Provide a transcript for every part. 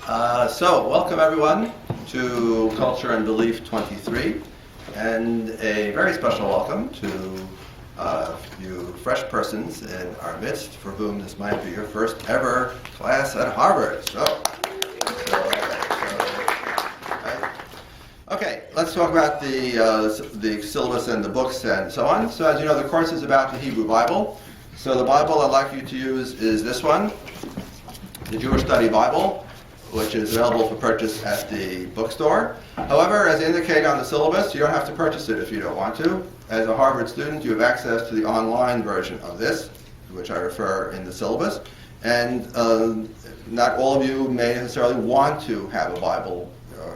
So, welcome everyone to Culture and Belief 23, and a very special welcome to you fresh persons in our midst for whom this might be your first ever class at Harvard. Okay, let's talk about the syllabus and the books and so on. So as you know, the course is about the Hebrew Bible. So the Bible I'd like you to use is this one, the Jewish Study Bible, which is available for purchase at the bookstore. However, as indicated on the syllabus, you don't have to purchase it if you don't want to. As a Harvard student, you have access to the online version of this, which I refer in the syllabus. And not all of you may necessarily want to have a Bible,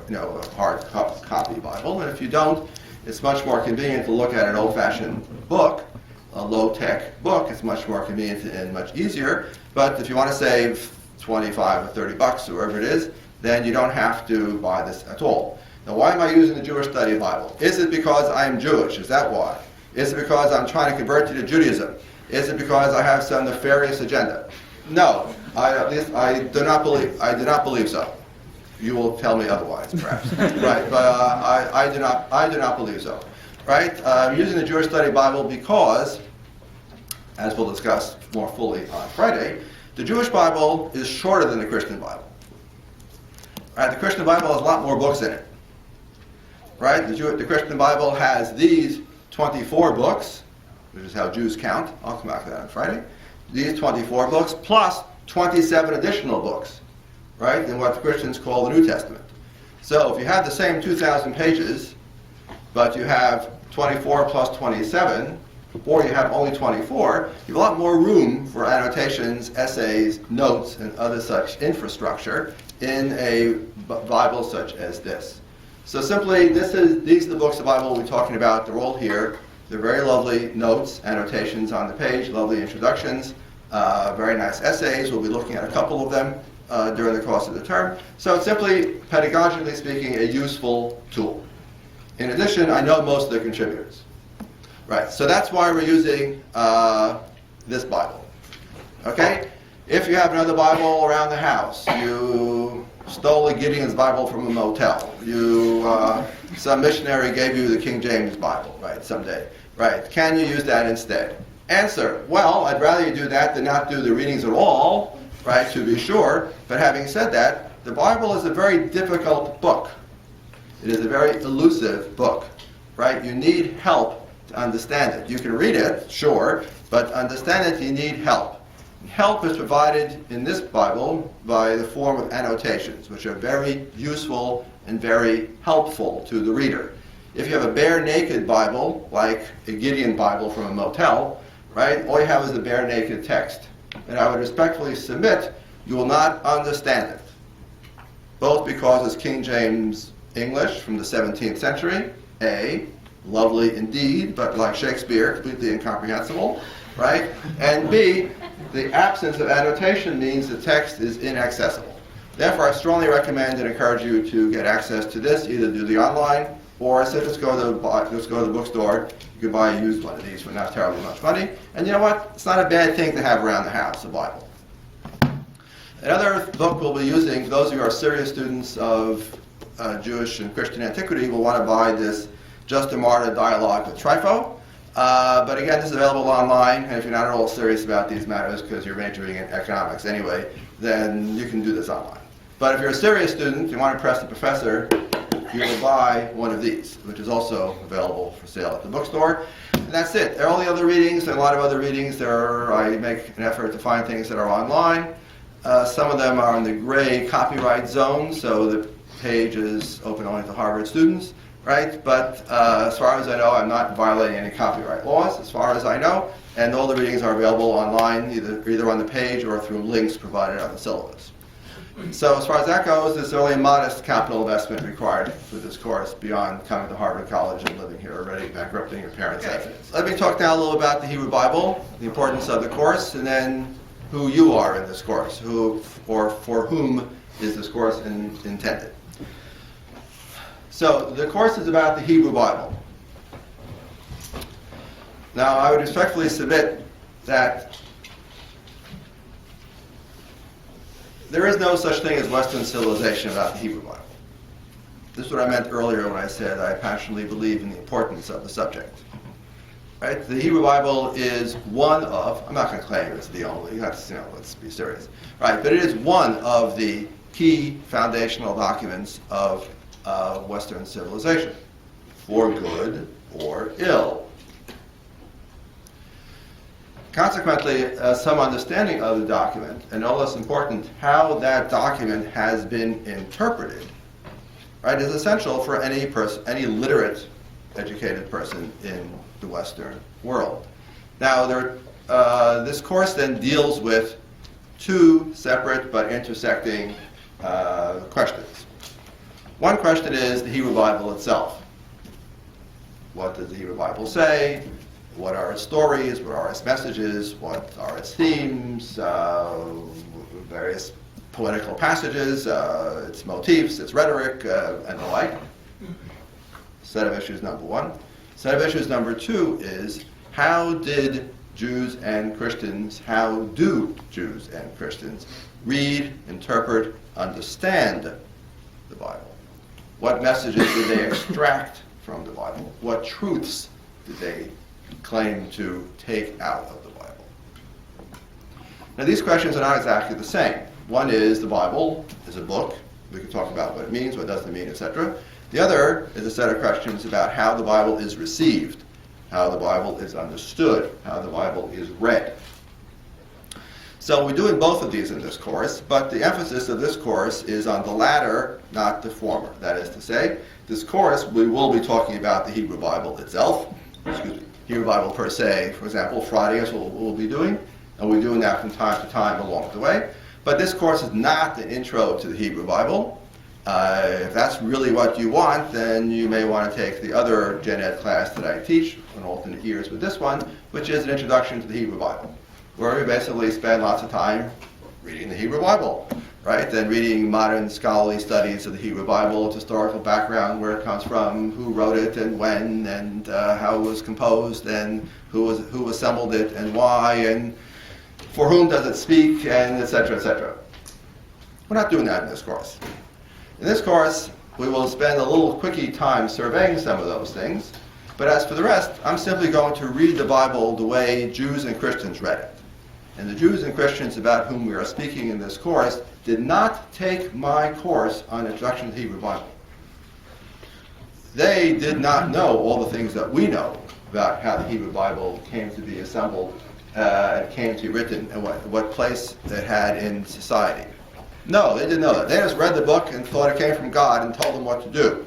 a hard copy Bible. And if you don't, it's much more convenient to look at an old-fashioned book, a low-tech book. It's much more convenient and much easier. But if you want to save 25 or 30 bucks or whatever it is, then you don't have to buy this at all. Now, why am I using the Jewish Study Bible? Is it because I'm Jewish? Is that why? Is it because I'm trying to convert you to Judaism? Is it because I have some nefarious agenda? No, I do not believe so. You will tell me otherwise, perhaps. Right? But I do not believe so. Right? I'm using the Jewish Study Bible because, as we'll discuss more fully on Friday, the Jewish Bible is shorter than the Christian Bible. Right? The Christian Bible has a lot more books in it. Right? The Christian Bible has these 24 books, which is how Jews count. I'll come back to that on Friday. These 24 books plus 27 additional books, right, in what the Christians call the New Testament. So if you have the same 2,000 pages, but you have 24 plus 27, or you have only 24, you have a lot more room for annotations, essays, notes, and other such infrastructure in a Bible such as this. So simply, these are the books of the Bible we're talking about. They're all here. They're very lovely notes, annotations on the page, lovely introductions, very nice essays. We'll be looking at a couple of them during the course of the term. So it's simply, pedagogically speaking, a useful tool. In addition, I know most of the contributors. Right, so that's why we're using this Bible. Okay? If you have another Bible around the house, you stole a Gideon's Bible from a motel, some missionary gave you the King James Bible, right, someday. Right, can you use that instead? Answer, well, I'd rather you do that than not do the readings at all, right, to be sure. But having said that, the Bible is a very difficult book. It is a very elusive book, right? You need help to understand it. You can read it, sure, but to understand it, you need help. Help is provided in this Bible by the form of annotations, which are very useful and very helpful to the reader. If you have a bare naked Bible, like a Gideon Bible from a motel, right, all you have is a bare naked text. And I would respectfully submit you will not understand it, both because it's King James English from the 17th century, A, lovely indeed, but like Shakespeare, completely incomprehensible, right? And B, the absence of annotation means the text is inaccessible. Therefore, I strongly recommend and encourage you to get access to this, either do the online, or just go to the bookstore. You can buy a used one of these for not terribly much money. And you know what? It's not a bad thing to have around the house, a Bible. Another book we'll be using, for those of you who are serious students of Jewish and Christian antiquity, will want to buy this Just a Martyr Dialogue with Trypho. But again, this is available online, and if you're not at all serious about these matters because you're majoring in economics anyway, then you can do this online. But if you're a serious student, you want to impress the professor, you will buy one of these, which is also available for sale at the bookstore. And that's it. All the other readings, and a lot of other readings, I make an effort to find things that are online. Some of them are in the gray copyright zone, so the page is open only to Harvard students. Right, but as far as I know, I'm not violating any copyright laws, as far as I know, and all the readings are available online, either on the page or through links provided on the syllabus. So as far as that goes, there's only a modest capital investment required for this course beyond coming to Harvard College and living here already, bankrupting your parents' assets. Let me talk now a little about the Hebrew Bible, the importance of the course, and then who you are in this course, or for whom is this course intended. So the course is about the Hebrew Bible. Now I would respectfully submit that there is no such thing as Western civilization without the Hebrew Bible. This is what I meant earlier when I said I passionately believe in the importance of the subject. Right? The Hebrew Bible is one of, I'm not going to claim it's the only, let's be serious. Right? But it is one of the key foundational documents of Western civilization, for good or ill. Consequently, some understanding of the document, and no less important, how that document has been interpreted, right, is essential for any person, any literate, educated person in the Western world. Now, this course then deals with two separate but intersecting questions. One question is the Hebrew Bible itself. What does the Hebrew Bible say? What are its stories? What are its messages? What are its themes? Various poetical passages, its motifs, its rhetoric, and the like. Set of issues number one. Set of issues number two is how do Jews and Christians read, interpret, understand the Bible? What messages did they extract from the Bible? What truths did they claim to take out of the Bible? Now, these questions are not exactly the same. One is the Bible is a book. We can talk about what it means, what it doesn't mean, etc. The other is a set of questions about how the Bible is received, how the Bible is understood, how the Bible is read. So we're doing both of these in this course, but the emphasis of this course is on the latter, not the former. That is to say, this course we will be talking about the Hebrew Bible itself, Hebrew Bible per se. For example, Friday is what we'll be doing, and we're doing that from time to time along the way. But this course is not an intro to the Hebrew Bible. If that's really what you want, then you may want to take the other Gen Ed class that I teach on alternate years with this one, which is an introduction to the Hebrew Bible, where we basically spend lots of time reading the Hebrew Bible, right? Then reading modern scholarly studies of the Hebrew Bible, its historical background, where it comes from, who wrote it and when, and how it was composed, and who assembled it and why, and for whom does it speak, and etc., etc. We're not doing that in this course. In this course, we will spend a little quickie time surveying some of those things, but as for the rest, I'm simply going to read the Bible the way Jews and Christians read it. And the Jews and Christians about whom we are speaking in this course did not take my course on Introduction to the Hebrew Bible. They did not know all the things that we know about how the Hebrew Bible came to be assembled, and came to be written, and what place it had in society. No, they didn't know that. They just read the book and thought it came from God and told them what to do.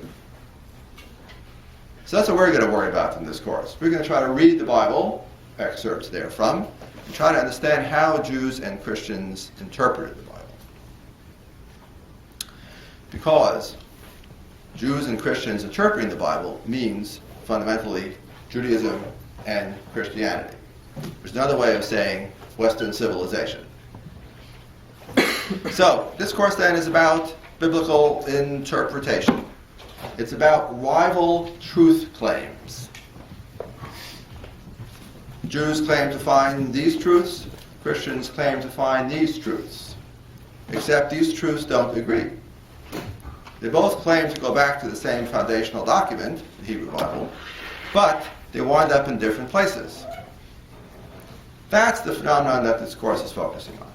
So that's what we're going to worry about in this course. We're going to try to read the Bible, excerpts therefrom, and try to understand how Jews and Christians interpreted the Bible. Because Jews and Christians interpreting the Bible means, fundamentally, Judaism and Christianity. There's another way of saying Western civilization. So, this course then is about biblical interpretation. It's about rival truth claims. Jews claim to find these truths, Christians claim to find these truths. Except these truths don't agree. They both claim to go back to the same foundational document, the Hebrew Bible, but they wind up in different places. That's the phenomenon that this course is focusing on.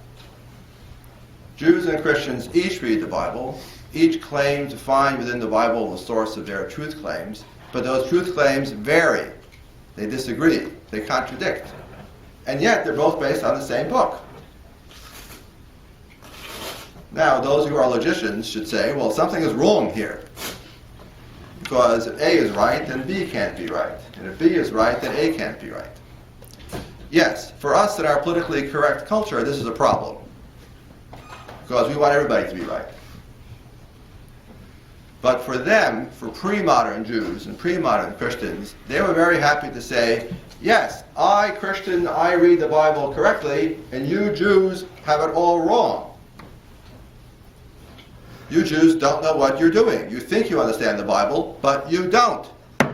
Jews and Christians each read the Bible, each claim to find within the Bible the source of their truth claims, but those truth claims vary. They disagree. They contradict. And yet they're both based on the same book. Now, those who are logicians should say, well, something is wrong here. Because if A is right, then B can't be right. And if B is right, then A can't be right. Yes, for us in our politically correct culture, this is a problem. Because we want everybody to be right. But for them, for pre-modern Jews and pre-modern Christians, they were very happy to say, yes, I, Christian, I read the Bible correctly, and you Jews have it all wrong. You Jews don't know what you're doing. You think you understand the Bible, but you don't. And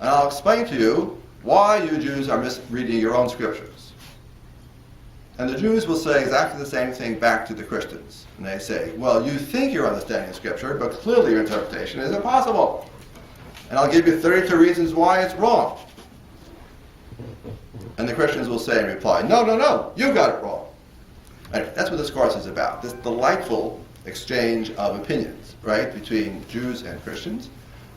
I'll explain to you why you Jews are misreading your own scriptures. And the Jews will say exactly the same thing back to the Christians. And they say, well, you think you're understanding Scripture, but clearly your interpretation is impossible. And I'll give you 32 reasons why it's wrong. And the Christians will say in reply, no, you got it wrong. Anyway, that's what this course is about, this delightful exchange of opinions, right, between Jews and Christians,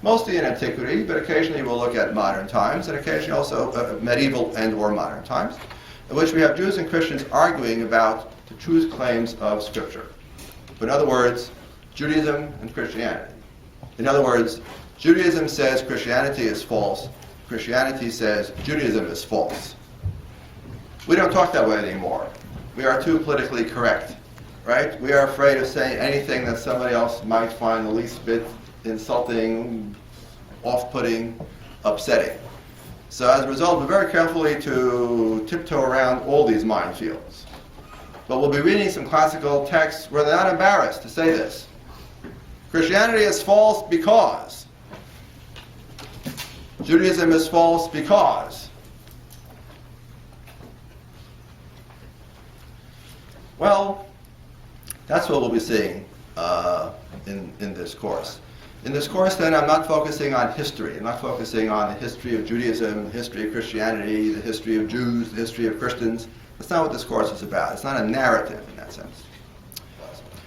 mostly in antiquity, but occasionally we'll look at modern times, and occasionally also medieval and or modern times, in which we have Jews and Christians arguing about the truth claims of Scripture. In other words, Judaism and Christianity. In other words, Judaism says Christianity is false. Christianity says Judaism is false. We don't talk that way anymore. We are too politically correct, right? We are afraid of saying anything that somebody else might find the least bit insulting, off-putting, upsetting. So as a result, we're very carefully to tiptoe around all these minefields. But we'll be reading some classical texts where they're not embarrassed to say this. Christianity is false because. Judaism is false because. Well, that's what we'll be seeing in this course. In this course, then, I'm not focusing on history. I'm not focusing on the history of Judaism, the history of Christianity, the history of Jews, the history of Christians. That's not what this course is about. It's not a narrative in that sense.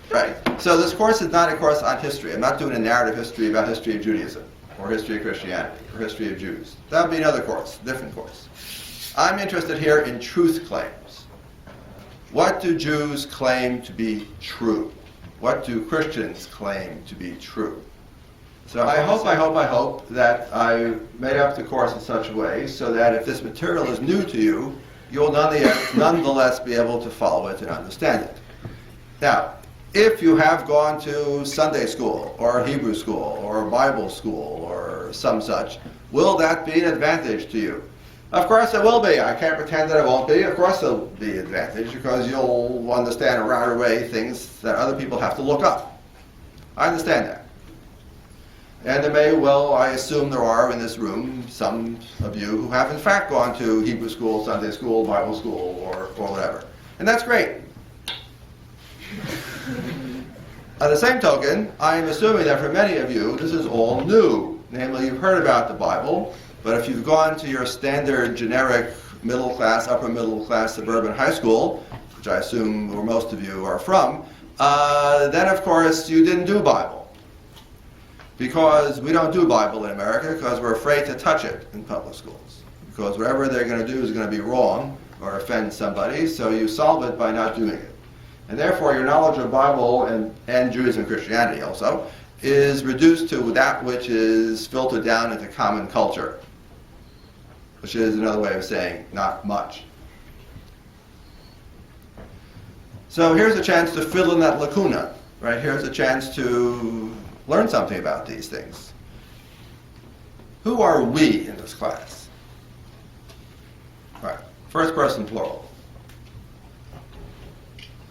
Right. So this course is not a course on history. I'm not doing a narrative history about history of Judaism, or history of Christianity, or history of Jews. That would be another course, different course. I'm interested here in truth claims. What do Jews claim to be true? What do Christians claim to be true? So I hope that I made up the course in such a way so that if this material is new to you, you'll nonetheless be able to follow it and understand it. Now, if you have gone to Sunday school or Hebrew school or Bible school or some such, will that be an advantage to you? Of course it will be. I can't pretend that it won't be. Of course it'll be an advantage because you'll understand right away things that other people have to look up. I understand that. And there may well, I assume there are in this room, some of you who have in fact gone to Hebrew school, Sunday school, Bible school, or whatever. And that's great. On the same token, I am assuming that for many of you, this is all new. Namely, you've heard about the Bible, but if you've gone to your standard, generic, middle class, upper middle class, suburban high school, which I assume where most of you are from, then of course you didn't do Bible. Because we don't do Bible in America because we're afraid to touch it in public schools. Because whatever they're going to do is going to be wrong or offend somebody, so you solve it by not doing it. And therefore your knowledge of Bible and Judaism and Christianity also is reduced to that which is filtered down into common culture, which is another way of saying not much. So here's a chance to fill in that lacuna, right? Here's a chance to learn something about these things. Who are we in this class? Right. First person plural.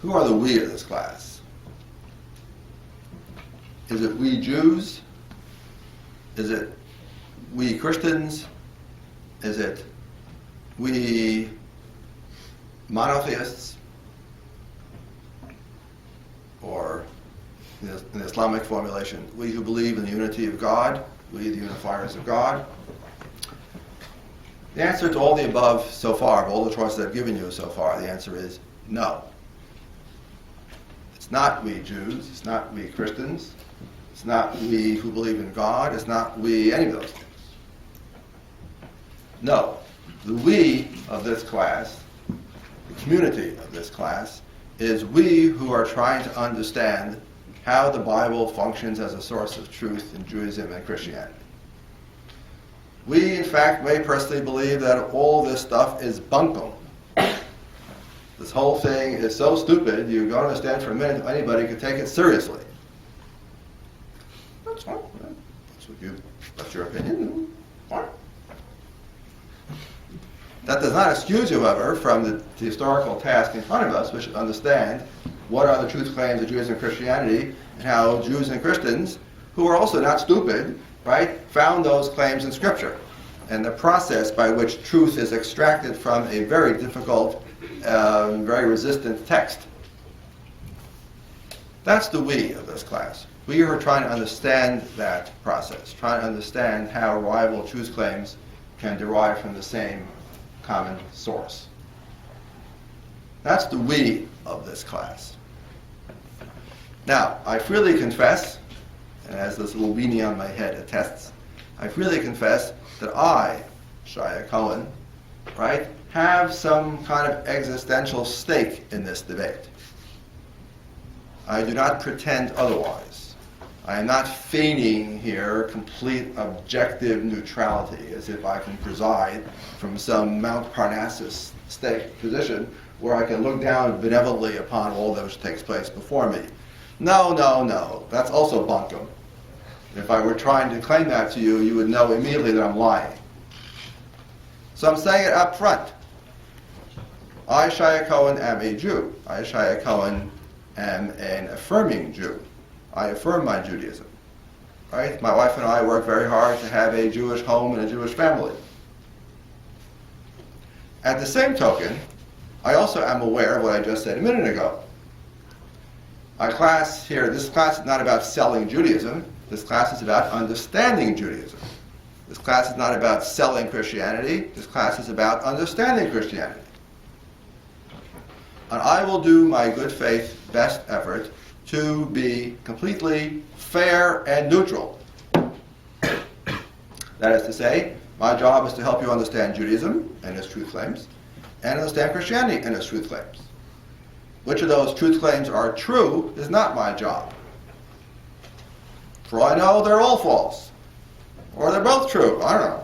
Who are the we of this class? Is it we Jews? Is it we Christians? Is it we monotheists? Or in the Islamic formulation, we who believe in the unity of God, we the unifiers of God? The answer to all the above so far, of all the choices I've given you so far, the answer is no. It's not we Jews, it's not we Christians, it's not we who believe in God, it's not we any of those things. No. The we of this class, the community of this class, is we who are trying to understand how the Bible functions as a source of truth in Judaism and Christianity. We, in fact, may personally believe that all this stuff is bunkum. This whole thing is so stupid, you don't understand for a minute if anybody could take it seriously. That's fine. That's your opinion. Fine. That does not excuse you, however, from the historical task in front of us, which is to understand what are the truth claims of Judaism and Christianity, and how Jews and Christians, who are also not stupid, right, found those claims in Scripture. and the process by which truth is extracted from a very difficult, very resistant text. That's the we of this class. We are trying to understand that process, trying to understand how rival truth claims can derive from the same common source. That's the we of this class. Now, I freely confess, and as this little weenie on my head attests, I freely confess that I, Shia Cohen, right, have some kind of existential stake in this debate. I do not pretend otherwise. I am not feigning here complete objective neutrality as if I can preside from some Mount Parnassus position where I can look down benevolently upon all that which takes place before me. No, no, no. That's also bunkum. If I were trying to claim that to you, you would know immediately that I'm lying. So I'm saying it up front. I, Shia Cohen, am a Jew. I, Shia Cohen, am an affirming Jew. I affirm my Judaism. Right? My wife and I work very hard to have a Jewish home and a Jewish family. At the same token, I also am aware of what I just said a minute ago. Our class here, this class is not about selling Judaism. This class is about understanding Judaism. This class is not about selling Christianity. This class is about understanding Christianity. And I will do my good faith best effort to be completely fair and neutral. That is to say, my job is to help you understand Judaism and its truth claims, and understand Christianity and its truth claims. Which of those truth claims are true is not my job. For all I know, they're all false. Or they're both true. I don't know.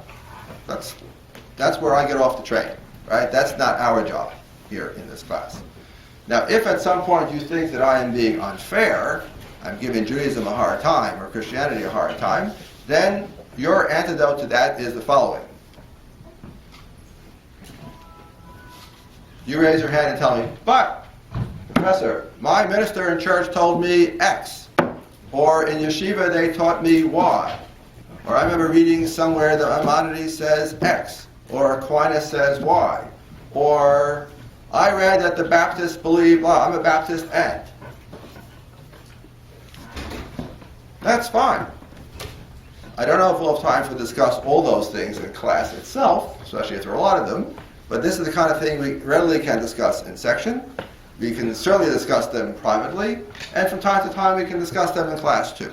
That's where I get off the train. Right? That's not our job here in this class. Now, if at some point you think that I am being unfair, I'm giving Judaism a hard time or Christianity a hard time, then your antidote to that is the following. You raise your hand and tell me, but, Professor, my minister in church told me X. Or in yeshiva they taught me Y. Or I remember reading somewhere that Maimonides says X. Or Aquinas says Y. Or I read that the Baptists believe, well, I'm a Baptist and. That's fine. I don't know if we'll have time to discuss all those things in class itself, especially if there are a lot of them, but this is the kind of thing we readily can discuss in section. We can certainly discuss them privately, and from time to time we can discuss them in class too.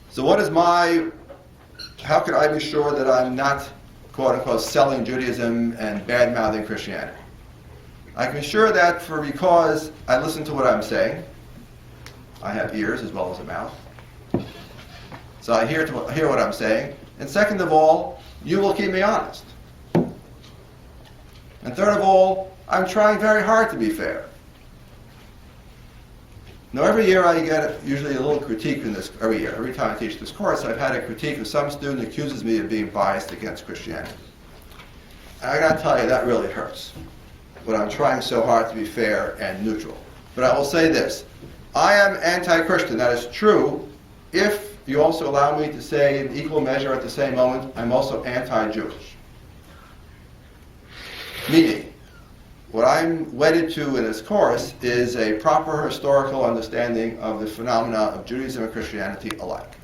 So how can I be sure that I'm not, quote unquote, selling Judaism and bad-mouthing Christianity? I can be sure that because I listen to what I'm saying. I have ears as well as a mouth. So I hear what I'm saying. And second of all, you will keep me honest. And third of all, I'm trying very hard to be fair. Now every year I get usually a little critique in this, every year. Every time I teach this course, I've had a critique of some student accuses me of being biased against Christianity. And I gotta tell you, that really hurts. But I'm trying so hard to be fair and neutral. But I will say this, I am anti-Christian, that is true, if you also allow me to say in equal measure at the same moment, I'm also anti-Jewish. Meaning, what I'm wedded to in this course is a proper historical understanding of the phenomena of Judaism and Christianity alike.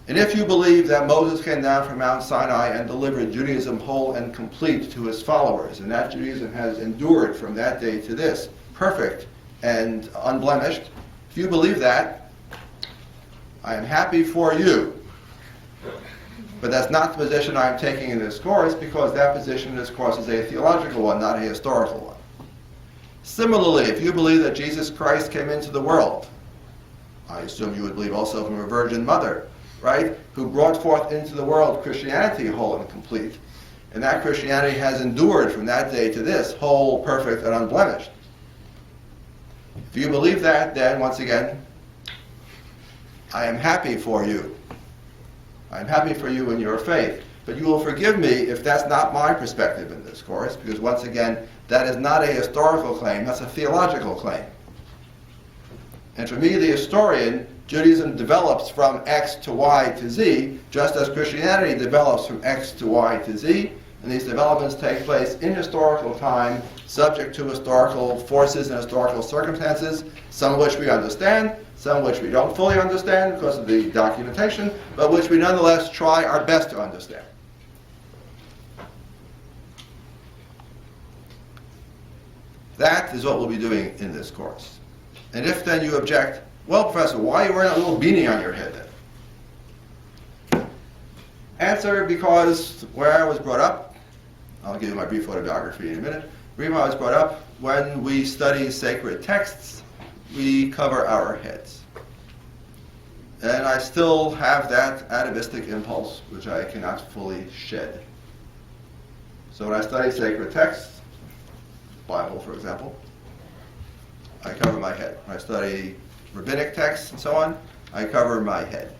And if you believe that Moses came down from Mount Sinai and delivered Judaism whole and complete to his followers, and that Judaism has endured from that day to this, perfect and unblemished, if you believe that, I am happy for you. But that's not the position I'm taking in this course, because that position in this course is a theological one, not a historical one. Similarly, if you believe that Jesus Christ came into the world, I assume you would believe also from a virgin mother, right, who brought forth into the world Christianity whole and complete, and that Christianity has endured from that day to this, whole, perfect, and unblemished. If you believe that, then once again, I am happy for you. I'm happy for you in your faith. But you will forgive me if that's not my perspective in this course, because once again, that is not a historical claim, that's a theological claim. And for me, the historian, Judaism develops from X to Y to Z, just as Christianity develops from X to Y to Z. And these developments take place in historical time, subject to historical forces and historical circumstances, some of which we understand, some of which we don't fully understand because of the documentation, but which we nonetheless try our best to understand. That is what we'll be doing in this course. And if then you object, well, Professor, why are you wearing a little beanie on your head then? Answer, because where I was brought up, I'll give you my brief autobiography in a minute. The reason I was brought up, when we study sacred texts, we cover our heads. And I still have that atavistic impulse, which I cannot fully shed. So when I study sacred texts, Bible, for example, I cover my head. When I study rabbinic texts and so on, I cover my head.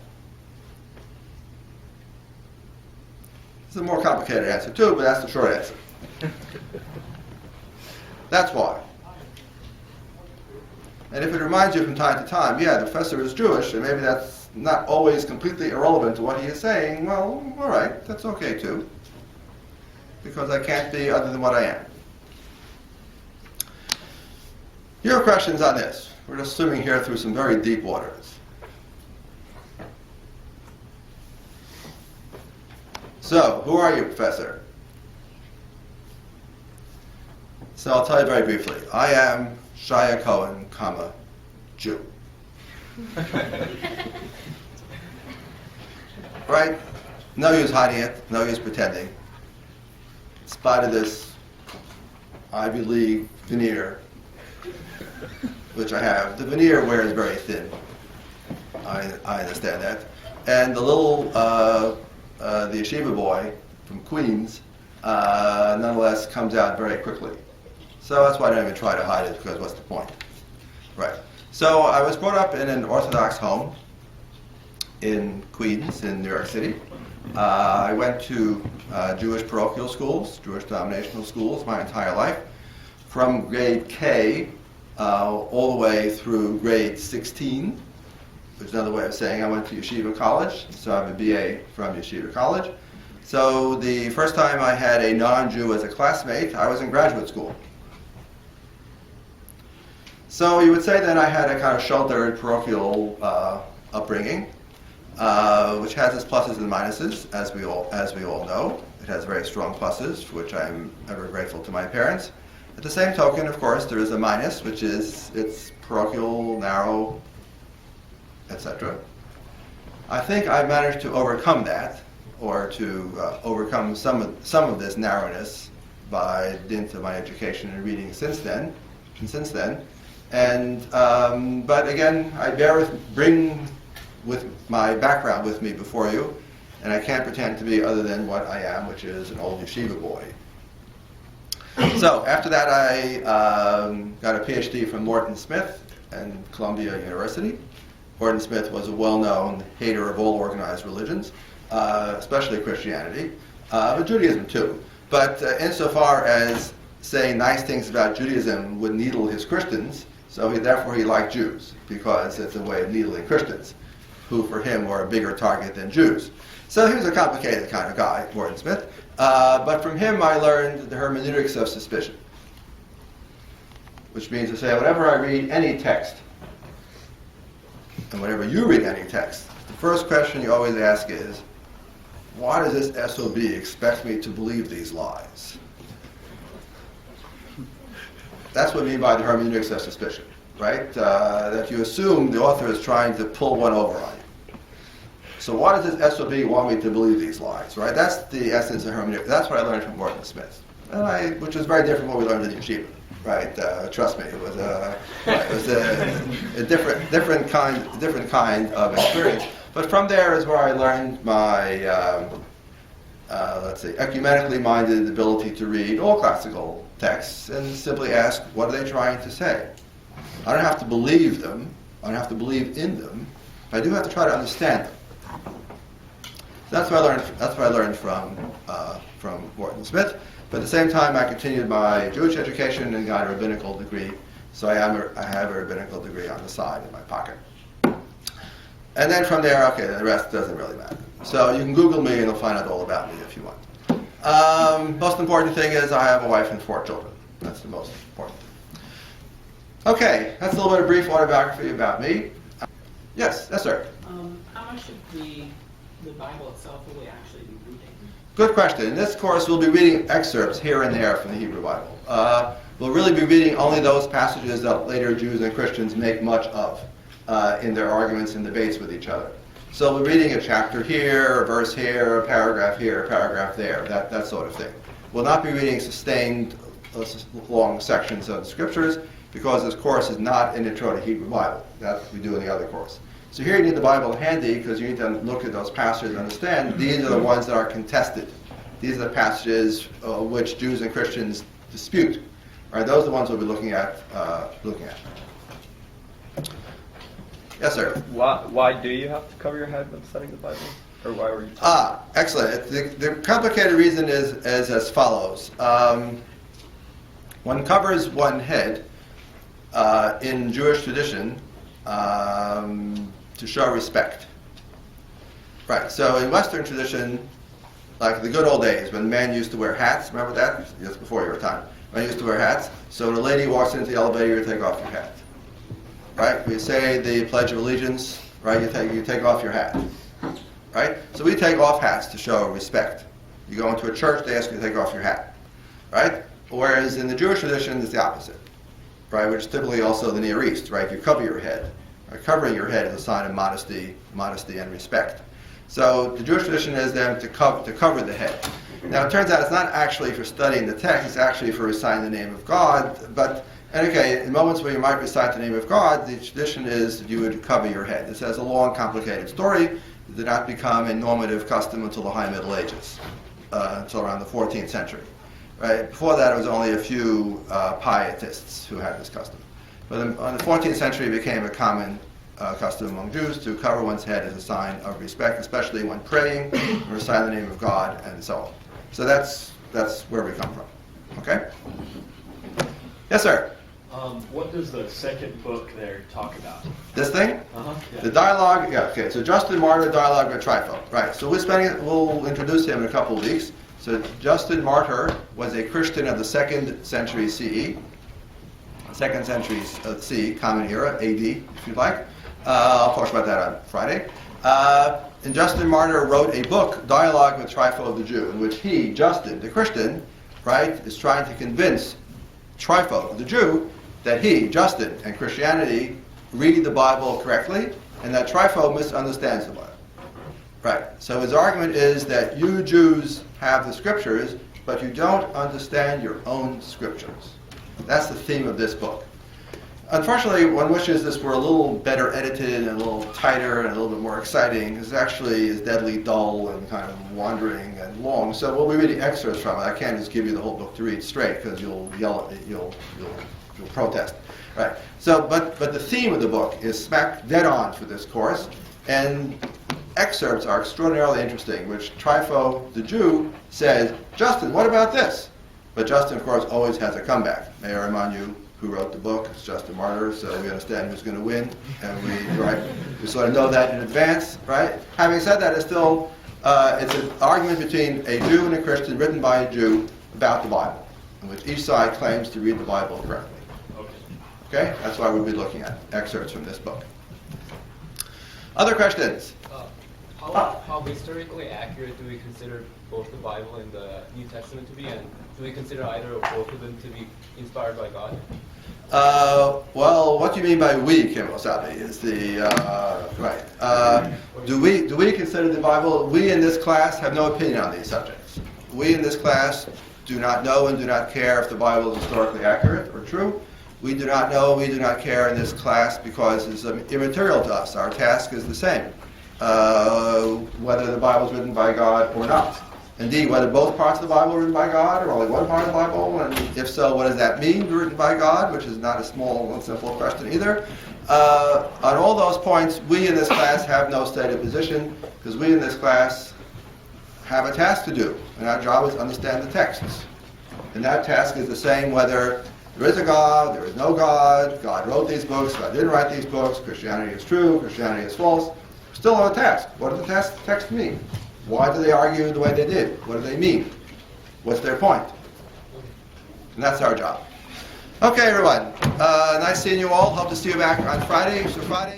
It's a more complicated answer too, but that's the short answer. That's why. And if it reminds you from time to time, yeah, the professor is Jewish, and maybe that's not always completely irrelevant to what he is saying, well, all right, that's okay too. Because I can't be other than what I am. Here are questions on this. We're just swimming here through some very deep waters. So, who are you, Professor? So I'll tell you very briefly. I am Shia Cohen, Jew. Right? No use hiding it, no use pretending. In spite of this Ivy League veneer, which I have, the veneer wears very thin. I understand that. And the little, the yeshiva boy from Queens, nonetheless comes out very quickly. So that's why I don't even try to hide it, because what's the point? Right. So I was brought up in an Orthodox home in Queens, in New York City. I went to Jewish parochial schools, Jewish denominational schools my entire life, from grade K all the way through grade 16, which is another way of saying I went to yeshiva college. So I have a BA from yeshiva college. So the first time I had a non-Jew as a classmate, I was in graduate school. So you would say that I had a kind of sheltered parochial upbringing, which has its pluses and minuses, as we all know. It has very strong pluses, for which I'm ever grateful to my parents. At the same token, of course, there is a minus, which is it's parochial, narrow, etc. I think I've managed to overcome that, or to overcome some of this narrowness by dint of my education and reading since then. And but again, I bring with my background with me before you, and I can't pretend to be other than what I am, which is an old yeshiva boy. So after that, I got a PhD from Morton Smith and Columbia University. Morton Smith was a well-known hater of all organized religions, especially Christianity, but Judaism too. But insofar as saying nice things about Judaism would needle his Christians, so therefore he liked Jews, because it's a way of needling Christians, who for him were a bigger target than Jews. So he was a complicated kind of guy, Morton Smith. But from him I learned the hermeneutics of suspicion, which means to say whenever I read any text, and whenever you read any text, the first question you always ask is, why does this SOB expect me to believe these lies? That's what I mean by the hermeneutics of suspicion, right? That you assume the author is trying to pull one over on you. So why does this SOB want me to believe these lies, right? That's the essence of hermeneutics. That's what I learned from Morton Smith, which was very different from what we learned in yeshiva, right? Trust me, it was a different kind of experience. But from there is where I learned my, ecumenically minded ability to read all classical texts and simply ask, what are they trying to say? I don't have to believe them. I don't have to believe in them. I do have to try to understand them. That's what I learned from Morton Smith. But at the same time, I continued my Jewish education and got a rabbinical degree. So I have a rabbinical degree on the side in my pocket. And then from there, okay, the rest doesn't really matter. So you can Google me and you'll find out all about me if you want. Most important thing is I have a wife and 4 children. That's the most important thing. Okay, that's a little bit of brief autobiography about me. Yes, sir. How much of the Bible itself will we actually be reading? Good question. In this course, we'll be reading excerpts here and there from the Hebrew Bible. We'll really be reading only those passages that later Jews and Christians make much of in their arguments and debates with each other. So we're reading a chapter here, a verse here, a paragraph here, a paragraph there, that sort of thing. We'll not be reading sustained long sections of the scriptures because this course is not an intro to Hebrew Bible. That's what we do in the other course. So here you need the Bible handy because you need to look at those passages and understand these are the ones that are contested. These are the passages which Jews and Christians dispute. All right, those are the ones we'll be looking at. Yes, sir. Why do you have to cover your head when studying the Bible? Or why were you? Excellent. The complicated reason is as follows. One covers one head in Jewish tradition to show respect. Right. So in Western tradition, like the good old days when men used to wear hats, remember that? Just before your time. Men used to wear hats. So when a lady walks into the elevator, you take off your hat. Right? We say the Pledge of Allegiance, right? You take off your hat. Right? So we take off hats to show respect. You go into a church, they ask you to take off your hat. Right? Whereas in the Jewish tradition, it's the opposite. Right? Which is typically also the Near East, right? You cover your head. Right? Covering your head is a sign of modesty and respect. So the Jewish tradition is then to cover the head. Now it turns out it's not actually for studying the text, it's actually for reciting the name of God. And okay, in moments where you might recite the name of God, the tradition is that you would cover your head. This has a long, complicated story. It did not become a normative custom until the High Middle Ages, until around the 14th century. Right? Before that, it was only a few pietists who had this custom. But in the 14th century, it became a common custom among Jews to cover one's head as a sign of respect, especially when praying, reciting the name of God, and so on. So that's where we come from. Okay? Yes, sir. What does the second book there talk about? This thing? Yeah. The dialogue, yeah, okay. So Justin Martyr, dialogue with Trypho. Right. So we'll introduce him in a couple of weeks. So Justin Martyr was a Christian of the 2nd century CE. 2nd century CE, Common Era, AD, if you'd like. I'll talk about that on Friday. And Justin Martyr wrote a book, Dialogue with Trypho the Jew, in which he, Justin, the Christian, right, is trying to convince Trypho, the Jew, that he, Justin, and Christianity read the Bible correctly, and that Trypho misunderstands the Bible. Right. So his argument is that you Jews have the scriptures, but you don't understand your own scriptures. That's the theme of this book. Unfortunately, one wishes this were a little better edited and a little tighter and a little bit more exciting. This actually is deadly dull and kind of wandering and long. So we'll be reading excerpts from it. I can't just give you the whole book to read straight because you'll yell at it, you'll protest. Right. So, but the theme of the book is smack dead on for this course, and excerpts are extraordinarily interesting, which Trypho, the Jew, says, Justin, what about this? But Justin, of course, always has a comeback. May I remind you who wrote the book? It's Justin Martyr, so we understand who's going to win, and we sort of know that in advance, right? Having said that, it's still it's an argument between a Jew and a Christian written by a Jew about the Bible, in which each side claims to read the Bible correctly. Okay? That's why we'll be looking at excerpts from this book. Other questions? How historically accurate do we consider both the Bible and the New Testament to be, and do we consider either or both of them to be inspired by God? Well, what do you mean by we, Kim Wasabi, is the, right. Do we consider the Bible? We in this class have no opinion on these subjects. We in this class do not know and do not care if the Bible is historically accurate or true. We do not know, we do not care in this class because it's immaterial to us. Our task is the same, whether the Bible is written by God or not. Indeed, whether both parts of the Bible are written by God or only one part of the Bible, and if so, what does that mean, written by God, which is not a small and simple question either. On all those points, we in this class have no stated position because we in this class have a task to do, and our job is to understand the texts. And that task is the same whether there is a God, there is no God, God wrote these books, God didn't write these books, Christianity is true, Christianity is false. Still on a text. What did the text mean? Why do they argue the way they did? What do they mean? What's their point? And that's our job. Okay, everyone. Nice seeing you all. Hope to see you back on Friday. So Friday.